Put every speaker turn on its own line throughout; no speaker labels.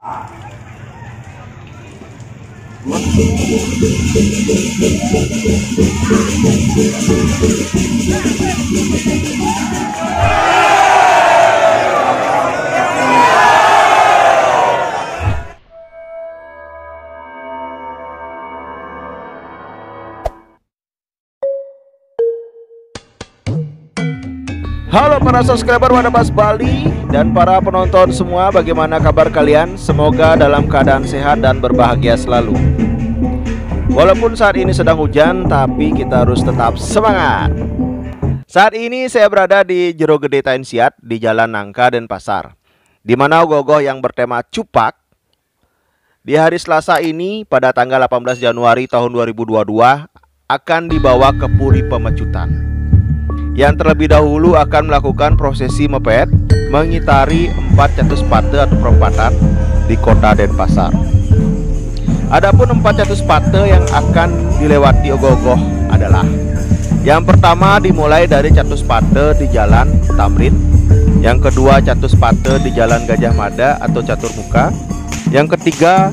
Halo para subscriber Wanabas Bali dan para penonton semua, bagaimana kabar kalian? Semoga dalam keadaan sehat dan berbahagia selalu. Walaupun saat ini sedang hujan, tapi kita harus tetap semangat. Saat ini saya berada di Jero Gede Tainsiat di Jalan Nangka Denpasar, di mana ogoh-ogoh yang bertema Cupak di hari Selasa ini pada tanggal 18 Januari tahun 2022 akan dibawa ke Puri Pemecutan, yang terlebih dahulu akan melakukan prosesi mepet mengitari 4 Catuspate atau perempatan di kota Denpasar. Adapun 4 Catuspate yang akan dilewati ogoh-ogoh adalah: yang pertama dimulai dari Catuspate di Jalan Tamrin, yang kedua Catuspate di Jalan Gajah Mada atau Catur Muka, yang ketiga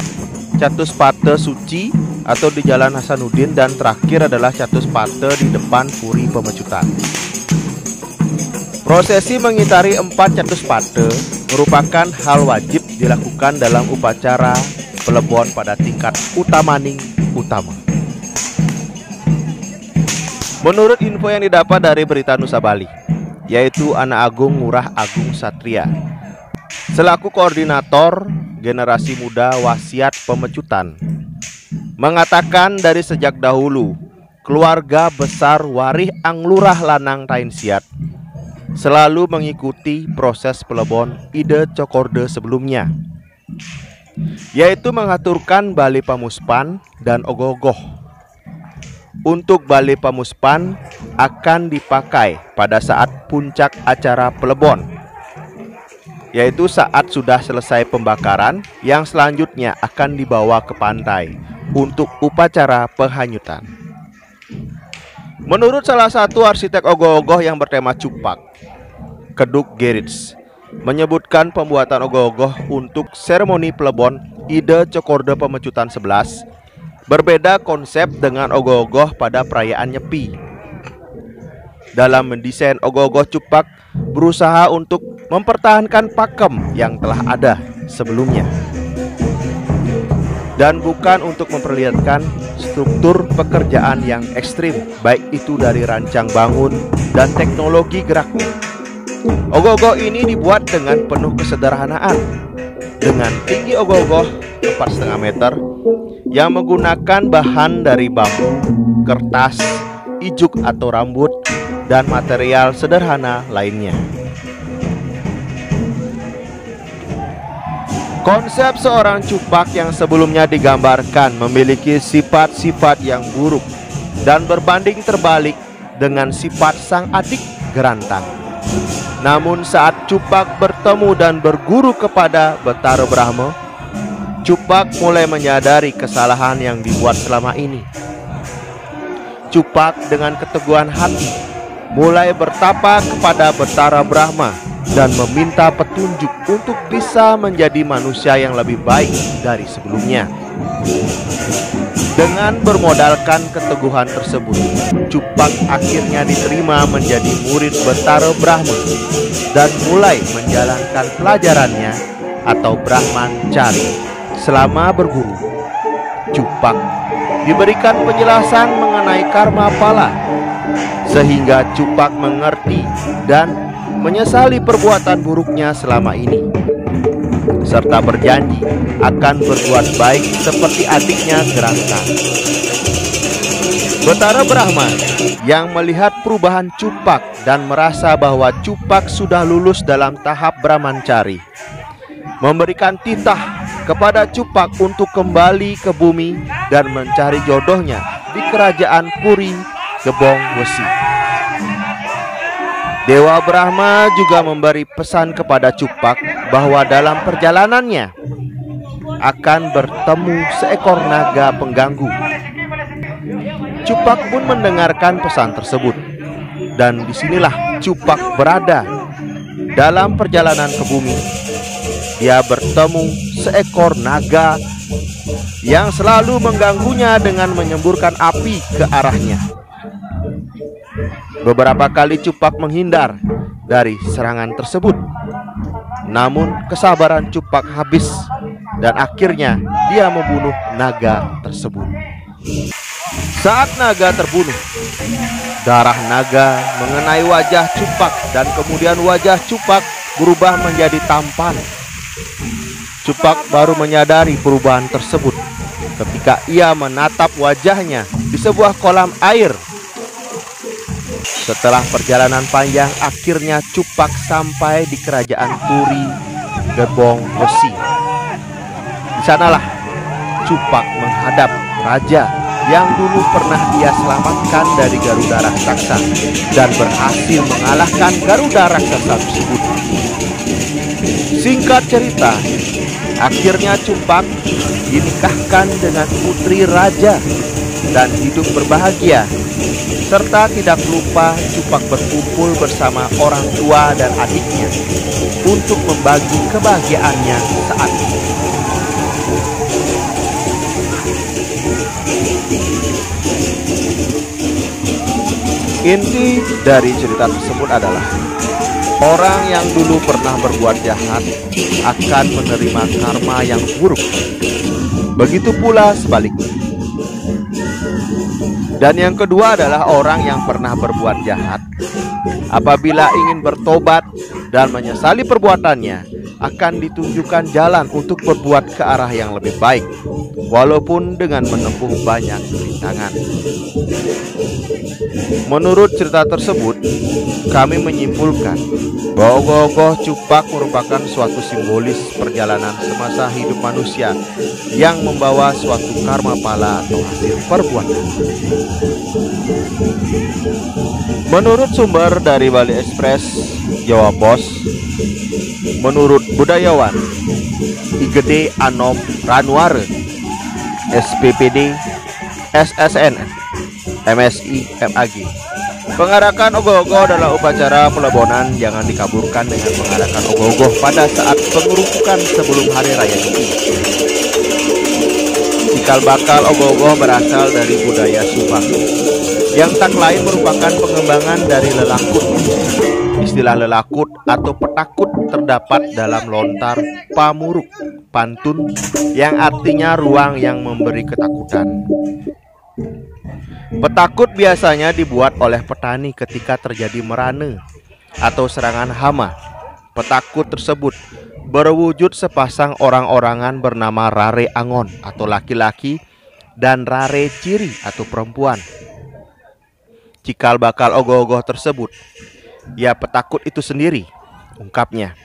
Catuspate Suci atau di Jalan Hasanuddin, dan terakhir adalah Catuspate di depan Puri Pemecutan. Prosesi mengitari 4 Catuspate merupakan hal wajib dilakukan dalam upacara pelebon pada tingkat utamaning utama. Menurut info yang didapat dari Berita Nusa Bali, yaitu Anak Agung Ngurah Agung Satria selaku koordinator generasi muda Wasiat Pemecutan mengatakan dari sejak dahulu keluarga besar Warih Anglurah Lanang Tainsiat selalu mengikuti proses pelebon Ide Cokorde sebelumnya, yaitu mengaturkan Bali Pamuspan dan ogoh-ogoh. Untuk Bali Pamuspan akan dipakai pada saat puncak acara pelebon, yaitu saat sudah selesai pembakaran, yang selanjutnya akan dibawa ke pantai untuk upacara penghanyutan. Menurut salah satu arsitek ogoh-ogoh yang bertema Cupak, Keduk Gerits, menyebutkan pembuatan ogoh-ogoh untuk seremoni pelebon Ide Cokorde Pemecutan 11 berbeda konsep dengan ogoh-ogoh pada perayaan Nyepi. Dalam mendesain ogoh-ogoh, Cupak berusaha untuk mempertahankan pakem yang telah ada sebelumnya, dan bukan untuk memperlihatkan struktur pekerjaan yang ekstrim, baik itu dari rancang bangun dan teknologi geraknya. Ogoh-ogoh ini dibuat dengan penuh kesederhanaan, dengan tinggi ogoh-ogoh 4,5 meter, yang menggunakan bahan dari bambu, kertas, ijuk atau rambut, dan material sederhana lainnya. Konsep seorang Cupak yang sebelumnya digambarkan memiliki sifat-sifat yang buruk dan berbanding terbalik dengan sifat sang adik Gerantang. Namun saat Cupak bertemu dan berguru kepada Betara Brahma, Cupak mulai menyadari kesalahan yang dibuat selama ini. Cupak dengan keteguhan hati mulai bertapa kepada Betara Brahma dan meminta petunjuk untuk bisa menjadi manusia yang lebih baik dari sebelumnya. Dengan bermodalkan keteguhan tersebut, Cupak akhirnya diterima menjadi murid Betara Brahma dan mulai menjalankan pelajarannya atau Brahmancari. Selama berguru, Cupak diberikan penjelasan mengenai karma pala, sehingga Cupak mengerti dan menyesali perbuatan buruknya selama ini, serta berjanji akan berbuat baik seperti adiknya Gerantang. Betara Brahma yang melihat perubahan Cupak dan merasa bahwa Cupak sudah lulus dalam tahap Brahmancari, memberikan titah kepada Cupak untuk kembali ke bumi dan mencari jodohnya di kerajaan Puri Gebong Wesi. Dewa Brahma juga memberi pesan kepada Cupak bahwa dalam perjalanannya akan bertemu seekor naga pengganggu. Cupak pun mendengarkan pesan tersebut, dan disinilah Cupak berada dalam perjalanan ke bumi, dia bertemu seekor naga yang selalu mengganggunya dengan menyemburkan api ke arahnya. Beberapa kali Cupak menghindar dari serangan tersebut, namun kesabaran Cupak habis dan akhirnya dia membunuh naga tersebut. Saat naga terbunuh, darah naga mengenai wajah Cupak dan kemudian wajah Cupak berubah menjadi tampan. Cupak baru menyadari perubahan tersebut ketika ia menatap wajahnya di sebuah kolam air. Setelah perjalanan panjang, akhirnya Cupak sampai di kerajaan Puri Gerbong Besi. Di sanalah Cupak menghadap raja yang dulu pernah ia selamatkan dari Garuda raksasa dan berhasil mengalahkan Garuda raksasa tersebut. Singkat cerita, akhirnya Cupak dinikahkan dengan putri raja dan hidup berbahagia. Serta tidak lupa Cupak berkumpul bersama orang tua dan adiknya untuk membagi kebahagiaannya saat itu. Inti dari cerita tersebut adalah orang yang dulu pernah berbuat jahat akan menerima karma yang buruk. Begitu pula sebaliknya. Dan yang kedua adalah orang yang pernah berbuat jahat, apabila ingin bertobat dan menyesali perbuatannya, akan ditunjukkan jalan untuk berbuat ke arah yang lebih baik, walaupun dengan menempuh banyak rintangan. Menurut cerita tersebut, kami menyimpulkan bahwa ogoh-ogoh Cupak merupakan suatu simbolis perjalanan semasa hidup manusia yang membawa suatu karma pala atau hasil perbuatan. Menurut sumber dari Bali Express, Jawa Pos, menurut budayawan Igede Anom Ranuare, SPPD, SSN, MSI, MAG, pengarakan ogoh-ogoh adalah upacara pelebonan. Jangan dikaburkan dengan mengarakan ogoh-ogoh pada saat pengerupukan sebelum hari raya Nyepi. Cikal bakal ogoh-ogoh berasal dari budaya Subak, yang tak lain merupakan pengembangan dari lelakut. Istilah lelakut atau petakut terdapat dalam lontar Pamuruk pantun yang artinya ruang yang memberi ketakutan. Petakut biasanya dibuat oleh petani ketika terjadi merane atau serangan hama. Petakut tersebut berwujud sepasang orang-orangan bernama Rare Angon atau laki-laki dan Rare Ciri atau perempuan. Cikal bakal ogoh-ogoh tersebut, ya petakut itu sendiri, ungkapnya.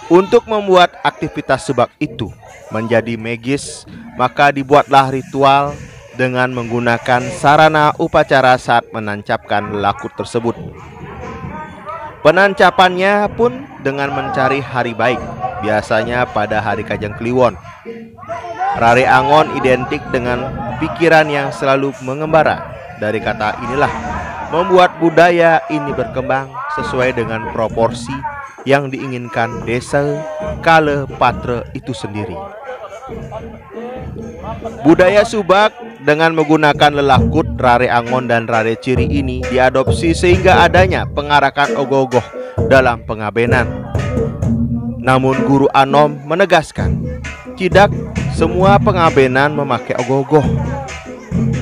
Untuk membuat aktivitas subak itu menjadi magis, maka dibuatlah ritual dengan menggunakan sarana upacara saat menancapkan lelakut tersebut. Penancapannya pun dengan mencari hari baik, biasanya pada hari Kajang Kliwon. Rare Angon identik dengan pikiran yang selalu mengembara. Dari kata inilah membuat budaya ini berkembang sesuai dengan proporsi yang diinginkan desa kale patra itu sendiri. Budaya Subak dengan menggunakan lelakut, Rare Angon dan Rare Ciri ini diadopsi sehingga adanya pengarakan ogoh-ogoh dalam pengabenan. Namun Guru Anom menegaskan, tidak semua pengabenan memakai ogoh-ogoh.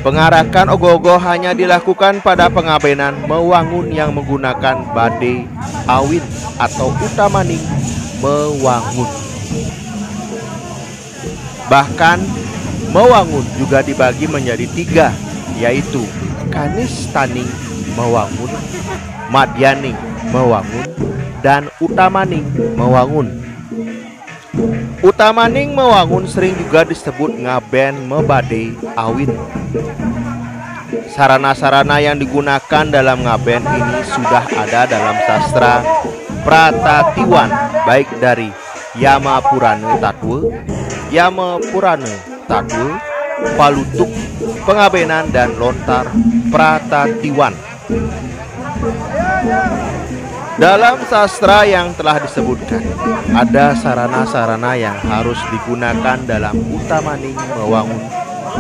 Pengarakan ogoh-ogoh hanya dilakukan pada pengabenan mewangun yang menggunakan bade awin atau utamaning mewangun. Bahkan mewangun juga dibagi menjadi 3, yaitu kanis taning mewangun, madyaning mewangun, dan utamaning mewangun. Utamaning mewangun sering juga disebut ngaben mebade awin. Sarana-sarana yang digunakan dalam ngaben ini sudah ada dalam sastra Pratatiwan, baik dari Yama Purana Tatwa, Yama Purana Tatwa, Palutuk, Pengabenan, dan Lontar Pratatiwan. Dalam sastra yang telah disebutkan, ada sarana-sarana yang harus digunakan dalam utamaning mewangun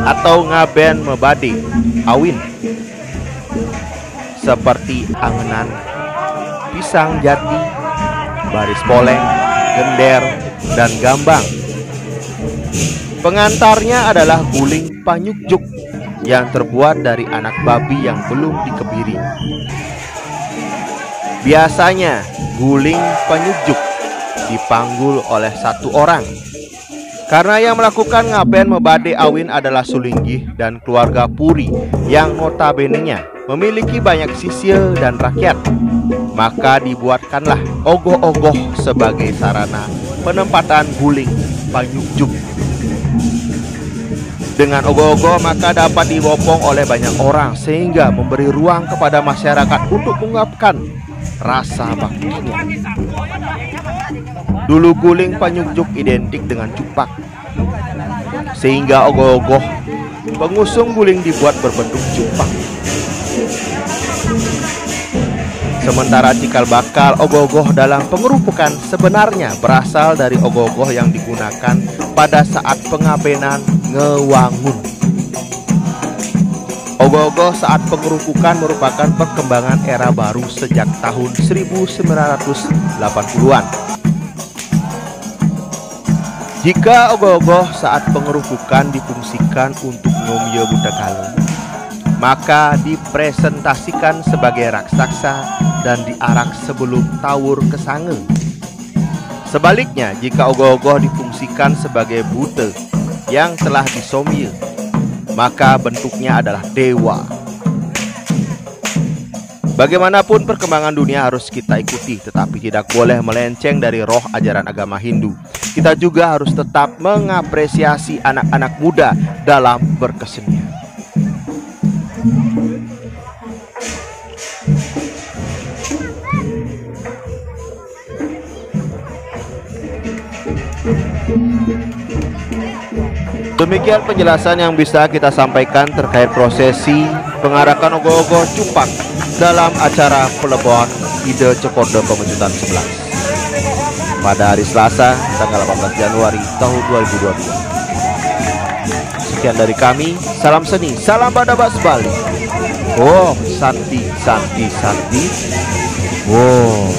atau ngaben mebade awin, seperti angenan, pisang jati, baris poleng, gender, dan gambang. Pengantarnya adalah guling panyukjuk yang terbuat dari anak babi yang belum dikebiri. Biasanya guling panyukjuk dipanggul oleh satu orang, karena yang melakukan ngaben mebade awin adalah Sulinggih dan keluarga Puri yang notabenenya memiliki banyak sisil dan rakyat. Maka dibuatkanlah ogoh-ogoh sebagai sarana penempatan guling panyukjuk. Dengan ogoh-ogoh maka dapat dibopong oleh banyak orang, sehingga memberi ruang kepada masyarakat untuk mengungkapkan rasa baktinya. Dulu guling panyukjuk identik dengan cupak, sehingga ogoh-ogoh pengusung guling dibuat berbentuk cupak. Sementara cikal bakal ogoh-ogoh dalam pengerupukan sebenarnya berasal dari ogoh-ogoh yang digunakan pada saat pengabenan ngewangun. Ogoh-ogoh saat pengerupukan merupakan perkembangan era baru sejak tahun 1980-an. Jika ogoh-ogoh saat pengerupukan difungsikan untuk ngomye budakala, maka dipresentasikan sebagai raksasa dan diarak sebelum tawur kesange. Sebaliknya, jika ogoh-ogoh difungsikan sebagai bute yang telah disomye, maka bentuknya adalah dewa. Bagaimanapun perkembangan dunia harus kita ikuti, tetapi tidak boleh melenceng dari roh ajaran agama Hindu. Kita juga harus tetap mengapresiasi anak-anak muda dalam berkesenian. Demikian penjelasan yang bisa kita sampaikan terkait prosesi pengarakan ogoh-ogoh cupak dalam acara pelebohan Ide Cokodo Pemecutan 11 pada hari Selasa tanggal 18 Januari tahun 2022. Sekian dari kami, salam seni, salam Badabas Bali. Oh, Santi. Wow.